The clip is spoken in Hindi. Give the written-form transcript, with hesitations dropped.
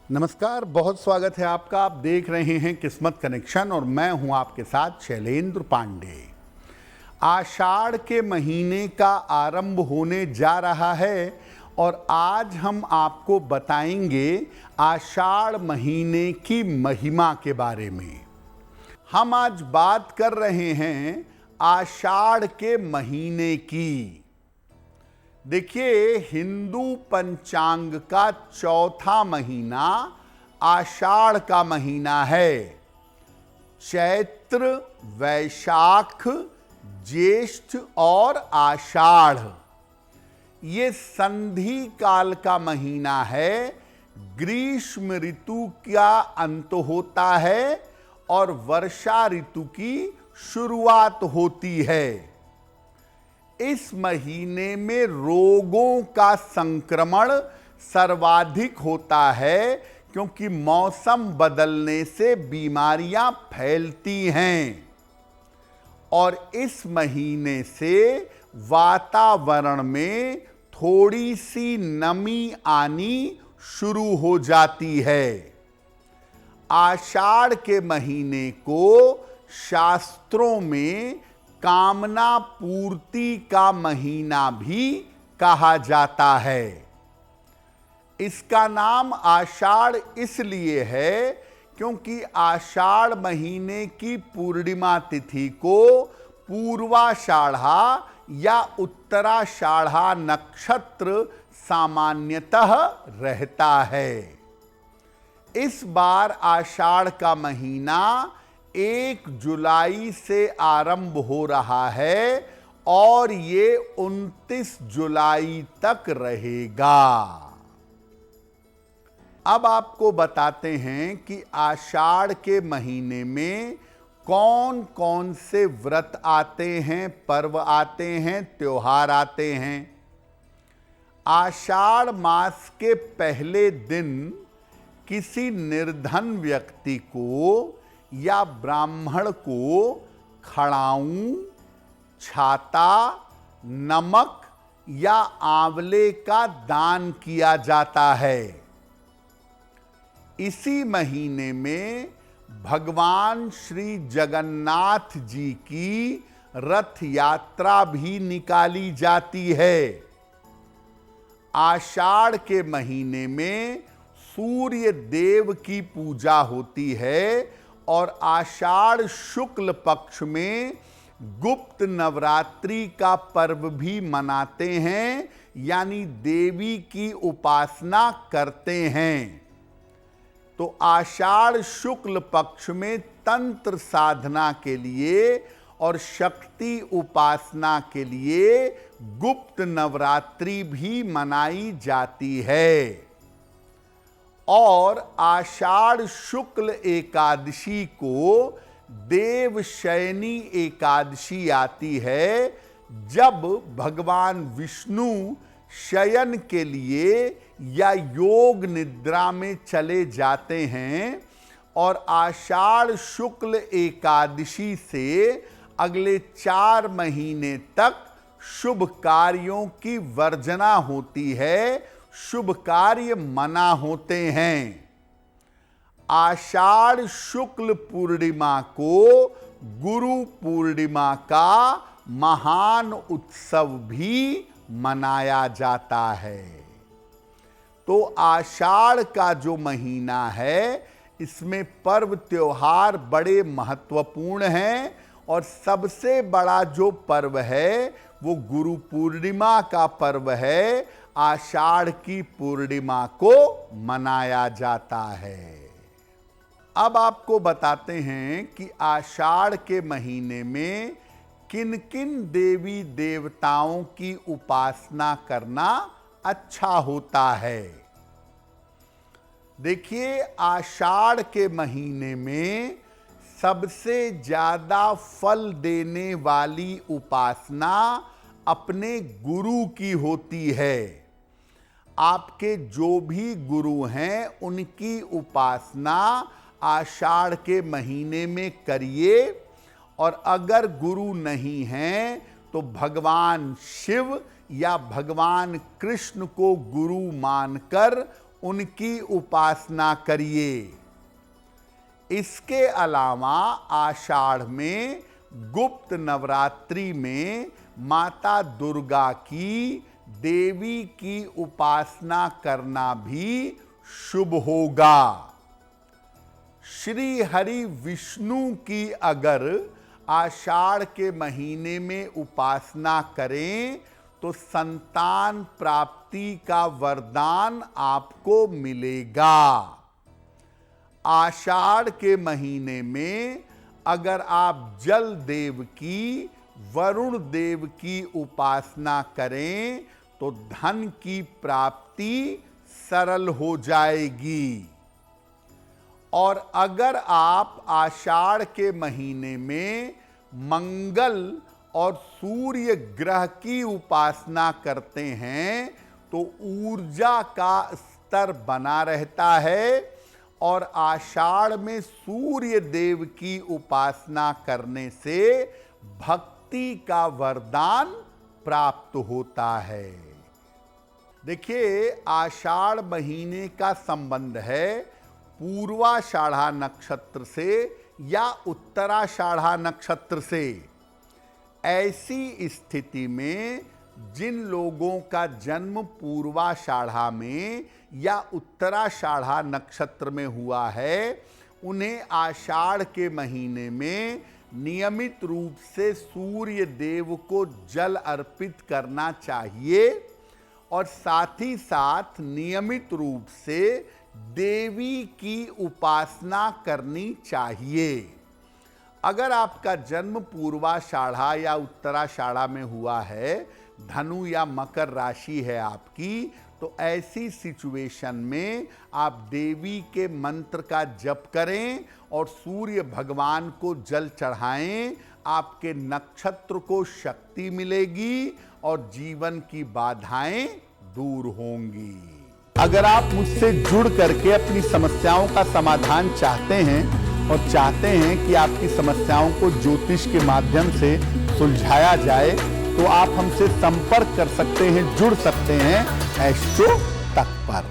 नमस्कार, बहुत स्वागत है आपका। आप देख रहे हैं किस्मत कनेक्शन और मैं हूं आपके साथ शैलेंद्र पांडे। आषाढ़ के महीने का आरंभ होने जा रहा है और आज हम आपको बताएंगे आषाढ़ महीने की महिमा के बारे में। हम आज बात कर रहे हैं आषाढ़ के महीने की। देखिए, हिंदू पंचांग का चौथा महीना आषाढ़ का महीना है। चैत्र, वैशाख, ज्येष्ठ और आषाढ़ ये संधि काल का महीना है। ग्रीष्म ऋतु का अंत होता है और वर्षा ऋतु की शुरुआत होती है। इस महीने में रोगों का संक्रमण सर्वाधिक होता है क्योंकि मौसम बदलने से बीमारियां फैलती हैं और इस महीने से वातावरण में थोड़ी सी नमी आनी शुरू हो जाती है। आषाढ़ के महीने को शास्त्रों में कामना पूर्ति का महीना भी कहा जाता है। इसका नाम आषाढ़ इसलिए है क्योंकि आषाढ़ महीने की पूर्णिमा तिथि को पूर्वाषाढ़ा या उत्तराषाढ़ा नक्षत्र सामान्यतः रहता है। इस बार आषाढ़ का महीना 1 जुलाई से आरंभ हो रहा है और ये 29 जुलाई तक रहेगा। अब आपको बताते हैं कि आषाढ़ के महीने में कौन कौन से व्रत आते हैं, पर्व आते हैं, त्योहार आते हैं। आषाढ़ मास के पहले दिन किसी निर्धन व्यक्ति को या ब्राह्मण को खड़ाऊं, छाता, नमक या आंवले का दान किया जाता है। इसी महीने में भगवान श्री जगन्नाथ जी की रथ यात्रा भी निकाली जाती है। आषाढ़ के महीने में सूर्य देव की पूजा होती है और आषाढ़ शुक्ल पक्ष में गुप्त नवरात्रि का पर्व भी मनाते हैं, यानी देवी की उपासना करते हैं। तो आषाढ़ शुक्ल पक्ष में तंत्र साधना के लिए और शक्ति उपासना के लिए गुप्त नवरात्रि भी मनाई जाती है। और आषाढ़ शुक्ल एकादशी को देवशयनी एकादशी आती है, जब भगवान विष्णु शयन के लिए या योग निद्रा में चले जाते हैं और आषाढ़ शुक्ल एकादशी से अगले 4 महीने तक शुभ कार्यों की वर्जना होती है, शुभ कार्य मना होते हैं। आषाढ़ शुक्ल पूर्णिमा को गुरु पूर्णिमा का महान उत्सव भी मनाया जाता है। तो आषाढ़ का जो महीना है, इसमें पर्व त्योहार बड़े महत्वपूर्ण हैं और सबसे बड़ा जो पर्व है वो गुरु पूर्णिमा का पर्व है। आषाढ़ की पूर्णिमा को मनाया जाता है। अब आपको बताते हैं कि आषाढ़ के महीने में किन किन देवी देवताओं की उपासना करना अच्छा होता है। देखिए, आषाढ़ के महीने में सबसे ज्यादा फल देने वाली उपासना अपने गुरु की होती है। आपके जो भी गुरु हैं उनकी उपासना आषाढ़ के महीने में करिए और अगर गुरु नहीं हैं तो भगवान शिव या भगवान कृष्ण को गुरु मानकर उनकी उपासना करिए। इसके अलावा आषाढ़ में गुप्त नवरात्रि में माता दुर्गा की, देवी की उपासना करना भी शुभ होगा। श्री हरि विष्णु की अगर आषाढ़ के महीने में उपासना करें तो संतान प्राप्ति का वरदान आपको मिलेगा। आषाढ़ के महीने में अगर आप जल देव की, वरुण देव की उपासना करें तो धन की प्राप्ति सरल हो जाएगी। और अगर आप आषाढ़ के महीने में मंगल और सूर्य ग्रह की उपासना करते हैं तो ऊर्जा का स्तर बना रहता है। और आषाढ़ में सूर्य देव की उपासना करने से भक्ति का वरदान प्राप्त होता है। देखिए, आषाढ़ महीने का संबंध है पूर्वाषाढ़ा नक्षत्र से या उत्तराषाढ़ा नक्षत्र से। ऐसी स्थिति में जिन लोगों का जन्म पूर्वाषाढ़ा में या उत्तराषाढ़ा नक्षत्र में हुआ है, उन्हें आषाढ़ के महीने में नियमित रूप से सूर्य देव को जल अर्पित करना चाहिए और साथ ही साथ नियमित रूप से देवी की उपासना करनी चाहिए। अगर आपका जन्म पूर्वाषाढ़ा या उत्तराषाढ़ा में हुआ है, धनु या मकर राशि है आपकी, तो ऐसी सिचुएशन में आप देवी के मंत्र का जप करें और सूर्य भगवान को जल चढ़ाएं। आपके नक्षत्र को शक्ति मिलेगी और जीवन की बाधाएं दूर होंगी। अगर आप मुझसे जुड़ करके अपनी समस्याओं का समाधान चाहते हैं और चाहते हैं कि आपकी समस्याओं को ज्योतिष के माध्यम से सुलझाया जाए, तो आप हमसे संपर्क कर सकते हैं, जुड़ सकते हैं एस्ट्रो तक पर।